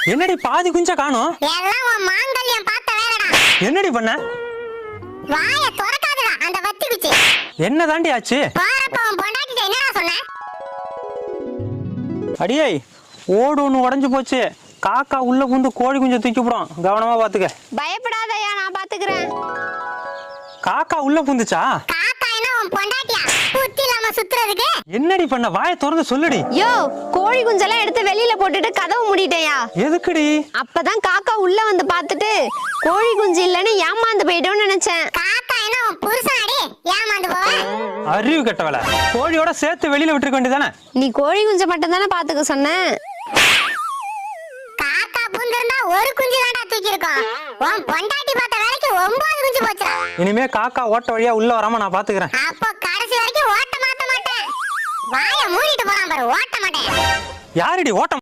என்னடி பாதி குஞ்ச காணோம்? எல்லாம் உன் மாங்கல்யம் பார்த்த வேறடா. என்னடி பண்ண? வாயை திறக்காதடா அந்த வத்தி குச்சி. என்ன தாண்டி ஆச்சு? போறப்ப உன் பொண்டாட்டிட்ட என்னடா சொன்ன? அடியே ஓடு ஒன்று உடஞ்சு போச்சு. காக்கா உள்ள புந்து கோழி குஞ்சை தூக்கி போடும், கவனமா பாத்துக்க. பயப்படாதயா, நான் பாத்துக்கிறேன். காக்கா உள்ள புந்துச்சா? காக்கா என்ன உன் பொண்டாட்டியா? புத்தி இல்லாம சுத்துறதுக்கு? என்னடி பண்ண? வாயை திறந்து சொல்லுடி. யோ, கோழி குஞ்செல்லாம் எடுத்து வெளியில போட்டுட்டு கதவு மூடிட்டேயா. எதுக்குடி? அப்பதான் காக்கா உள்ள வந்து பார்த்துட்டு கோழி குஞ்சு இல்லன்னு ஏமாந்து போயிட்டோம்னு நினைச்சேன். காக்கா என்ன உன் புருஷனாடி? ஏமாந்து போவ? அறிவு கெட்டவள. கோழியோட சேர்த்து வெளியில விட்டுருக்க வேண்டியதானே? நீ கோழி குஞ்சை மட்டும் தானே பாத்துக்க சொன்ன. காக்கா புந்திருந்தா ஒரு குஞ்சு தான்டா தூக்கி இருக்கும். உன் பொண்டாட்டி பார்த்த வேலைக்கு 9 குஞ்சு போச்சுடா. இனிமே காக்கா ஓட்ட வழியா உள்ள வராம நான் பாத்துக்கிறேன். அப்போ கடைசி வரைக்கும் ஓட்ட மாத்த மாட்டேன். வாயை மூடிட்டு போறான் பாரு, ஓட்ட மாட்டேன். யாரடி ஓட்ட